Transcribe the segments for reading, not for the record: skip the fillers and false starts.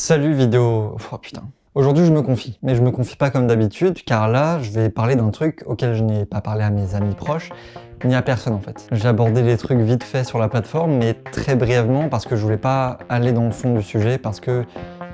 Salut vidéo... Oh putain. Aujourd'hui je me confie, mais je me confie pas comme d'habitude, car là je vais parler d'un truc auquel je n'ai pas parlé à mes amis proches, ni à personne en fait. J'ai abordé les trucs vite fait sur la plateforme, mais très brièvement parce que je voulais pas aller dans le fond du sujet, parce que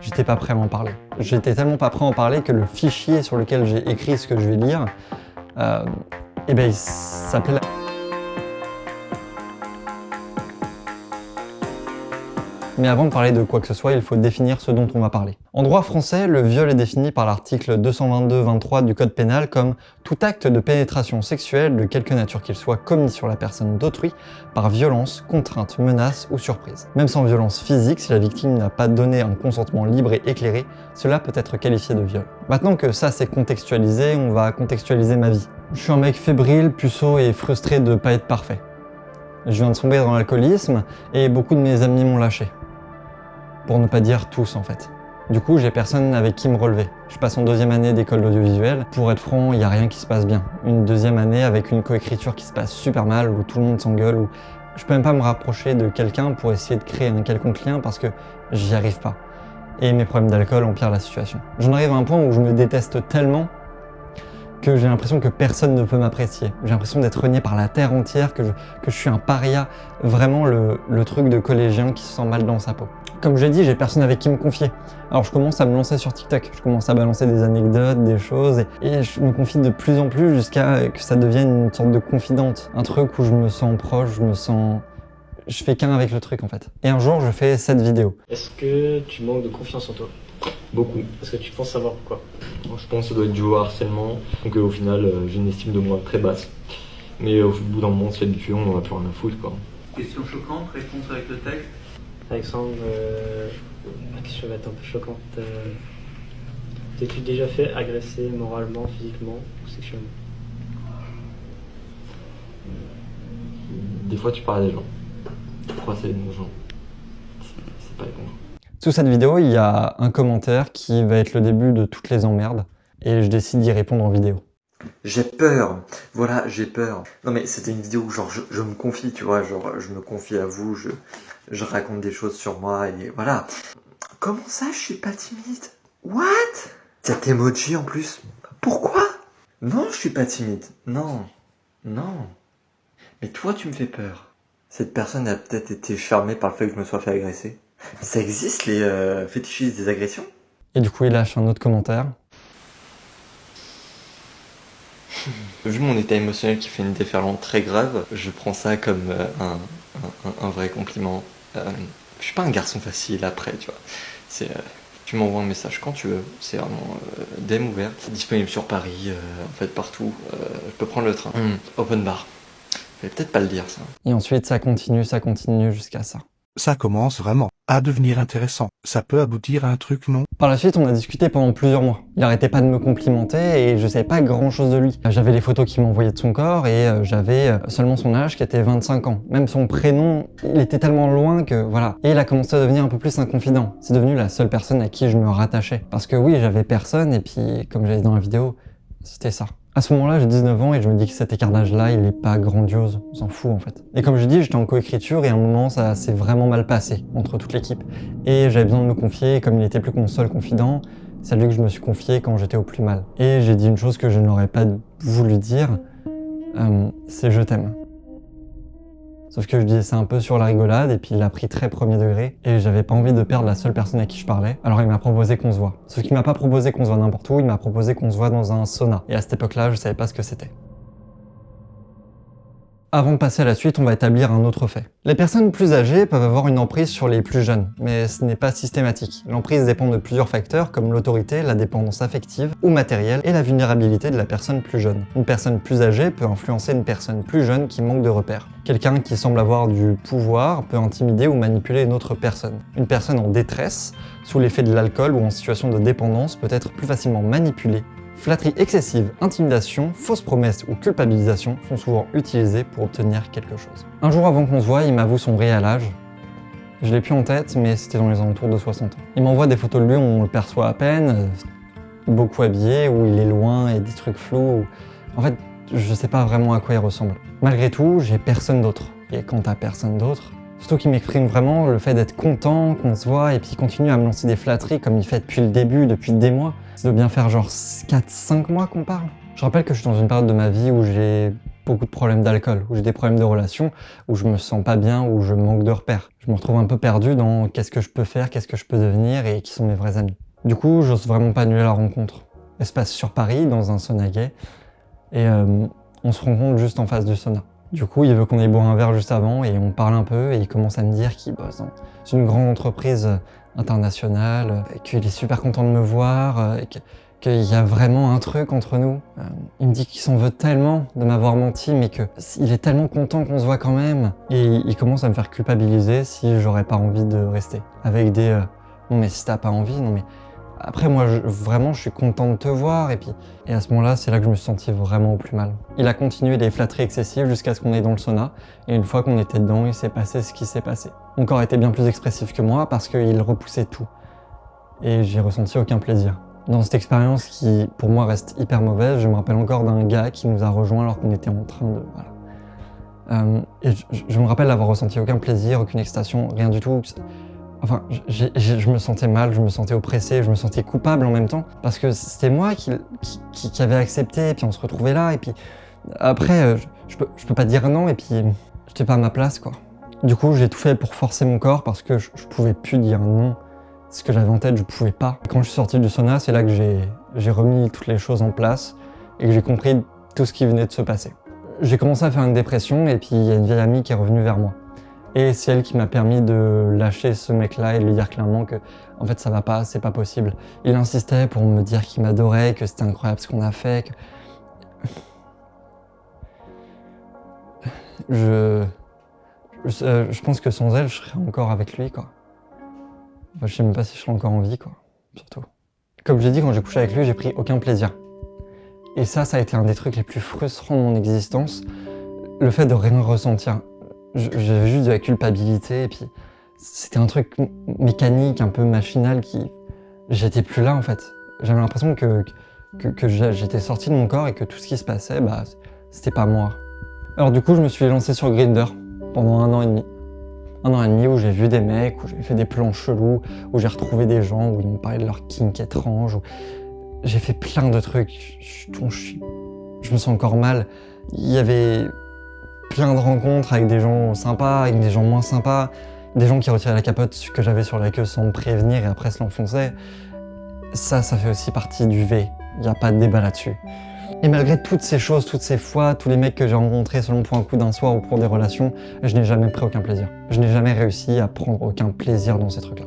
j'étais pas prêt à en parler. J'étais tellement pas prêt à en parler que le fichier sur lequel j'ai écrit ce que je vais lire, il s'appelle... Mais avant de parler de quoi que ce soit, il faut définir ce dont on va parler. En droit français, le viol est défini par l'article 222-23 du Code pénal comme tout acte de pénétration sexuelle de quelque nature qu'il soit commis sur la personne d'autrui par violence, contrainte, menace ou surprise. Même sans violence physique, si la victime n'a pas donné un consentement libre et éclairé, cela peut être qualifié de viol. Maintenant que ça c'est contextualisé, on va contextualiser ma vie. Je suis un mec fébrile, puceau et frustré de pas être parfait. Je viens de sombrer dans l'alcoolisme et beaucoup de mes amis m'ont lâché. Pour ne pas dire tous en fait. Du coup, j'ai personne avec qui me relever. Je passe en deuxième année d'école d'audiovisuel. Pour être franc, il n'y a rien qui se passe bien. Une deuxième année avec une coécriture qui se passe super mal, où tout le monde s'engueule, où je peux même pas me rapprocher de quelqu'un pour essayer de créer un quelconque lien parce que j'y arrive pas. Et mes problèmes d'alcool empirent la situation. J'en arrive à un point où je me déteste tellement que j'ai l'impression que personne ne peut m'apprécier. J'ai l'impression d'être renié par la terre entière, que je suis un paria. Vraiment le truc de collégien qui se sent mal dans sa peau. Comme je l'ai dit, j'ai personne avec qui me confier. Alors je commence à me lancer sur TikTok, je commence à balancer des anecdotes, des choses, et je me confie de plus en plus jusqu'à que ça devienne une sorte de confidente. Un truc où je me sens proche, je fais qu'un avec le truc en fait. Et un jour, je fais cette vidéo. Est-ce que tu manques de confiance en toi? Beaucoup. Est-ce que tu penses savoir pourquoi? Je pense que ça doit être dû au harcèlement, donc au final j'ai une estime de moi très basse. Mais au bout d'un moment, on s'y habitue, on n'en a plus rien à foutre quoi. Question choquante, réponse avec le texte. Alexandre, ma question va être un peu choquante. T'es-tu déjà fait agresser moralement, physiquement ou sexuellement? Des fois tu parles à des gens, tu crois que c'est des bons gens, c'est pas les bons gens. Sous cette vidéo, il y a un commentaire qui va être le début de toutes les emmerdes, et je décide d'y répondre en vidéo. J'ai peur, voilà, j'ai peur. Non mais c'était une vidéo où genre je me confie, tu vois, genre je me confie à vous, je raconte des choses sur moi et voilà. Comment ça je suis pas timide? What? Cet emoji en plus? Pourquoi? Non, je suis pas timide. Non, non. Mais toi tu me fais peur. Cette personne a peut-être été charmée par le fait que je me sois fait agresser. Ça existe les fétichistes des agressions? Et du coup, il lâche un autre commentaire. Vu mon état émotionnel qui fait une déferlante très grave, je prends ça comme un vrai compliment. Je suis pas un garçon facile après, tu vois. C'est, tu m'envoies un message quand tu veux, c'est vraiment DM ouverte, disponible sur Paris, en fait partout. Je peux prendre le train. Open bar. Je vais peut-être pas le dire ça. Et ensuite, ça continue jusqu'à ça. Ça commence vraiment à devenir intéressant. Ça peut aboutir à un truc, non? Par la suite, on a discuté pendant plusieurs mois. Il arrêtait pas de me complimenter et je savais pas grand chose de lui. J'avais les photos qu'il m'envoyait de son corps et j'avais seulement son âge qui était 25 ans. Même son prénom, il était tellement loin que voilà. Et il a commencé à devenir un peu plus un confident. C'est devenu la seule personne à qui je me rattachais. Parce que oui, j'avais personne et puis, comme j'avais dit dans la vidéo, c'était ça. À ce moment-là, j'ai 19 ans et je me dis que cet écart d'âge-là, il est pas grandiose, on s'en fout en fait. Et comme je dis, j'étais en coécriture et à un moment, ça s'est vraiment mal passé entre toute l'équipe. Et j'avais besoin de me confier et comme il était plus que mon seul confident, c'est à lui que je me suis confié quand j'étais au plus mal. Et j'ai dit une chose que je n'aurais pas voulu dire, c'est je t'aime. Sauf que je disais ça un peu sur la rigolade et puis il l'a pris très premier degré et j'avais pas envie de perdre la seule personne à qui je parlais. Alors il m'a proposé qu'on se voit. Sauf qu'il m'a pas proposé qu'on se voit n'importe où, il m'a proposé qu'on se voit dans un sauna. Et à cette époque-là, je savais pas ce que c'était. Avant de passer à la suite, on va établir un autre fait. Les personnes plus âgées peuvent avoir une emprise sur les plus jeunes, mais ce n'est pas systématique. L'emprise dépend de plusieurs facteurs comme l'autorité, la dépendance affective ou matérielle et la vulnérabilité de la personne plus jeune. Une personne plus âgée peut influencer une personne plus jeune qui manque de repères. Quelqu'un qui semble avoir du pouvoir peut intimider ou manipuler une autre personne. Une personne en détresse, sous l'effet de l'alcool ou en situation de dépendance peut être plus facilement manipulée. Flatterie excessive, intimidation, fausses promesses ou culpabilisation sont souvent utilisées pour obtenir quelque chose. Un jour avant qu'on se voie, il m'avoue son réel âge. Je l'ai plus en tête, mais c'était dans les alentours de 60 ans. Il m'envoie des photos de lui où on le perçoit à peine, beaucoup habillé, où il est loin et des trucs flous. En fait, je sais pas vraiment à quoi il ressemble. Malgré tout, j'ai personne d'autre. Et quand t'as personne d'autre, Surtout qu'il m'exprime vraiment le fait d'être content qu'on se voit et puis il continue à me lancer des flatteries comme il fait depuis le début, depuis des mois. Ça doit bien faire genre 4-5 mois qu'on parle. Je rappelle que je suis dans une période de ma vie où j'ai beaucoup de problèmes d'alcool, où j'ai des problèmes de relations, où je me sens pas bien, où je manque de repères. Je me retrouve un peu perdu dans qu'est-ce que je peux faire, qu'est-ce que je peux devenir et qui sont mes vrais amis. Du coup, j'ose vraiment pas annuler la rencontre. Elle se passe sur Paris, dans un sauna gay, et on se rencontre juste en face du sauna. Du coup, il veut qu'on aille boire un verre juste avant et on parle un peu et il commence à me dire qu'il bosse dans une grande entreprise internationale, qu'il est super content de me voir, qu'il y a vraiment un truc entre nous. Il me dit qu'il s'en veut tellement de m'avoir menti, mais qu'il est tellement content qu'on se voit quand même. Et il commence à me faire culpabiliser si j'aurais pas envie de rester. Avec des non mais si t'as pas envie, non mais... Après moi, vraiment, je suis content de te voir et à ce moment-là, c'est là que je me suis senti vraiment au plus mal. Il a continué les flatteries excessives jusqu'à ce qu'on aille dans le sauna et une fois qu'on était dedans, il s'est passé ce qui s'est passé. Mon corps était bien plus expressif que moi parce qu'il repoussait tout et j'ai ressenti aucun plaisir. Dans cette expérience qui, pour moi, reste hyper mauvaise, je me rappelle encore d'un gars qui nous a rejoints alors qu'on était en train de... Voilà. Et je me rappelle d'avoir ressenti aucun plaisir, aucune excitation, rien du tout. Enfin, je me sentais mal, je me sentais oppressé, je me sentais coupable en même temps, parce que c'était moi qui avait accepté, et puis on se retrouvait là, et puis après, je peux pas dire non, et puis j'étais pas à ma place, quoi. Du coup, j'ai tout fait pour forcer mon corps, parce que je pouvais plus dire non. Ce que j'avais en tête, je pouvais pas. Quand je suis sorti du sauna, c'est là que j'ai remis toutes les choses en place, et que j'ai compris tout ce qui venait de se passer. J'ai commencé à faire une dépression, et puis il y a une vieille amie qui est revenue vers moi. Et c'est elle qui m'a permis de lâcher ce mec-là et de lui dire clairement que en fait ça va pas, c'est pas possible. Il insistait pour me dire qu'il m'adorait, que c'était incroyable ce qu'on a fait, que... Je pense que sans elle, je serais encore avec lui, quoi. Enfin, je sais même pas si je serais encore en vie, quoi, surtout. Comme j'ai dit, quand j'ai couché avec lui, j'ai pris aucun plaisir. Et ça a été un des trucs les plus frustrants de mon existence, le fait de rien ressentir. J'avais juste de la culpabilité et puis c'était un truc mécanique, un peu machinal qui... J'étais plus là en fait. J'avais l'impression que j'étais sorti de mon corps et que tout ce qui se passait, bah, c'était pas moi. Alors du coup, je me suis lancé sur Grindr pendant 1 an et demi. 1 an et demi où j'ai vu des mecs, où j'ai fait des plans chelous, où j'ai retrouvé des gens, où ils m'ont parlé de leur kink étrange, où j'ai fait plein de trucs dont je me sens encore mal. Il y avait plein de rencontres avec des gens sympas, avec des gens moins sympas, des gens qui retiraient la capote que j'avais sur la queue sans me prévenir et après se l'enfonçaient. Ça fait aussi partie du V, il n'y a pas de débat là-dessus. Et malgré toutes ces choses, toutes ces fois, tous les mecs que j'ai rencontrés seulement pour un coup d'un soir ou pour des relations, je n'ai jamais pris aucun plaisir. Je n'ai jamais réussi à prendre aucun plaisir dans ces trucs-là.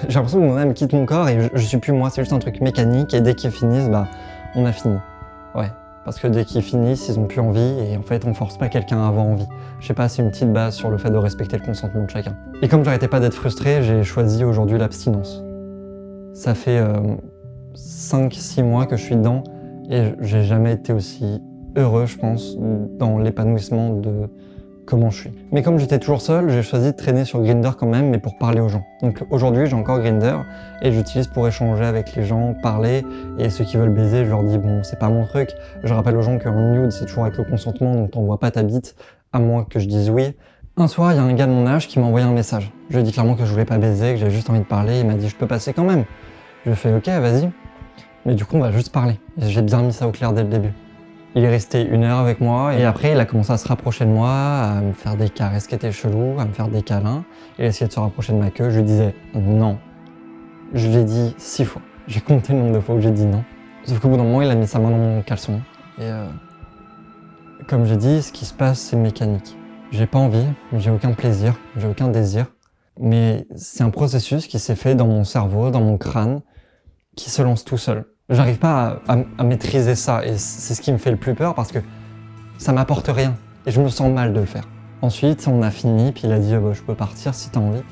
J'ai l'impression que mon âme quitte mon corps et je suis plus moi, c'est juste un truc mécanique et dès qu'ils finissent, bah, on a fini. Ouais. Parce que dès qu'ils finissent, ils ont plus envie et en fait on force pas quelqu'un à avoir envie. Je sais pas, c'est une petite base sur le fait de respecter le consentement de chacun. Et comme j'arrêtais pas d'être frustré, j'ai choisi aujourd'hui l'abstinence. Ça fait 5-6 mois que je suis dedans et j'ai jamais été aussi heureux, je pense, dans l'épanouissement de comment je suis. Mais comme j'étais toujours seul, j'ai choisi de traîner sur Grindr quand même, mais pour parler aux gens. Donc aujourd'hui, j'ai encore Grindr et j'utilise pour échanger avec les gens, parler, et ceux qui veulent baiser, je leur dis bon, c'est pas mon truc. Je rappelle aux gens qu'en nude, c'est toujours avec le consentement, donc t'envoies pas ta bite, à moins que je dise oui. Un soir, il y a un gars de mon âge qui m'a envoyé un message. Je lui ai dit clairement que je voulais pas baiser, que j'avais juste envie de parler, il m'a dit je peux passer quand même. Je lui ai fait ok, vas-y. Mais du coup, on va juste parler. Et j'ai bien mis ça au clair dès le début. Il est resté 1 heure avec moi et après il a commencé à se rapprocher de moi, à me faire des caresses qui étaient chelous, à me faire des câlins. Il a essayé de se rapprocher de ma queue, je lui disais non. Je lui ai dit 6 fois. J'ai compté le nombre de fois où j'ai dit non. Sauf qu'au bout d'un moment, il a mis sa main dans mon caleçon. Et comme j'ai dit, ce qui se passe, c'est mécanique. J'ai pas envie, j'ai aucun plaisir, j'ai aucun désir. Mais c'est un processus qui s'est fait dans mon cerveau, dans mon crâne, qui se lance tout seul. J'arrive pas à maîtriser ça et c'est ce qui me fait le plus peur parce que ça m'apporte rien et je me sens mal de le faire. Ensuite, on a fini, puis il a dit bah, je peux partir si t'as envie.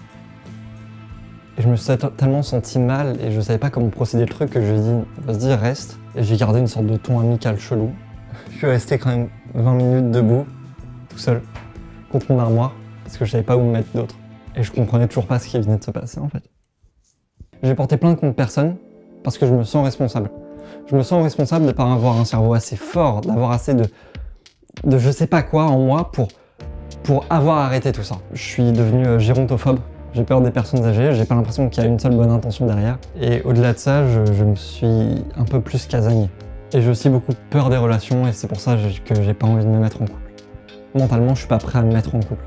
Et je me suis tellement senti mal et je savais pas comment procéder le truc que je lui ai dit vas-y reste. Et j'ai gardé une sorte de ton amical chelou. Je suis resté quand même 20 minutes debout, tout seul, contre mon armoire, parce que je savais pas où me mettre d'autre. Et je comprenais toujours pas ce qui venait de se passer en fait. J'ai porté plainte contre personne, parce que je me sens responsable. Je me sens responsable de ne pas avoir un cerveau assez fort, d'avoir assez de je sais pas quoi en moi pour pour avoir arrêté tout ça. Je suis devenu gérontophobe. J'ai peur des personnes âgées, j'ai pas l'impression qu'il y a une seule bonne intention derrière. Et au-delà de ça, je me suis un peu plus casanier. Et j'ai aussi beaucoup peur des relations et c'est pour ça que j'ai pas envie de me mettre en couple. Mentalement, je suis pas prêt à me mettre en couple.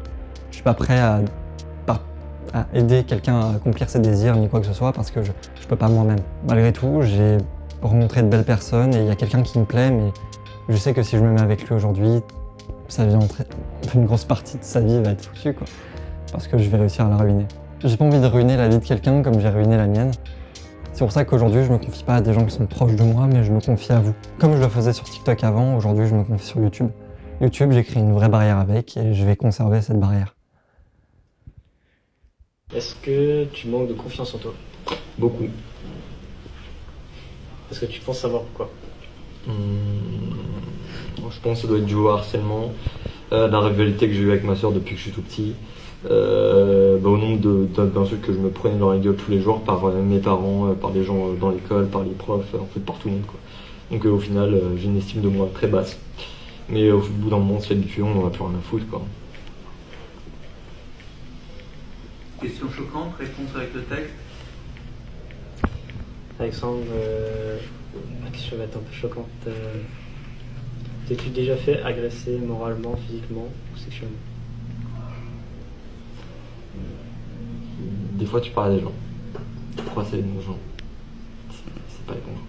Je suis pas prêt à aider quelqu'un à accomplir ses désirs ni quoi que ce soit parce que je peux pas moi-même. Malgré tout, j'ai rencontré de belles personnes et il y a quelqu'un qui me plaît, mais je sais que si je me mets avec lui aujourd'hui, une grosse partie de sa vie va être foutue, quoi. Parce que je vais réussir à la ruiner. J'ai pas envie de ruiner la vie de quelqu'un comme j'ai ruiné la mienne. C'est pour ça qu'aujourd'hui, je me confie pas à des gens qui sont proches de moi, mais je me confie à vous. Comme je le faisais sur TikTok avant, aujourd'hui, je me confie sur YouTube. YouTube, j'ai créé une vraie barrière avec et je vais conserver cette barrière. Est-ce que tu manques de confiance en toi? Beaucoup. Est-ce que tu penses savoir pourquoi? Je pense que ça doit être dû au harcèlement, la rivalité que j'ai eue avec ma soeur depuis que je suis tout petit, au nombre d'insultes que je me prenais dans la gueule tous les jours par mes parents, par des gens dans l'école, par les profs, en fait par tout le monde, quoi. Donc au final, j'ai une estime de moi très basse. Mais au bout d'un moment, on se fait habituer, on n'en a plus rien à foutre, quoi. Question choquante, réponse avec le texte. Alexandre, ma question va être un peu choquante. T'es-tu déjà fait agresser moralement, physiquement ou sexuellement? Des fois, tu parles à des gens. Tu crois que c'est des bons gens. C'est pas les bons gens.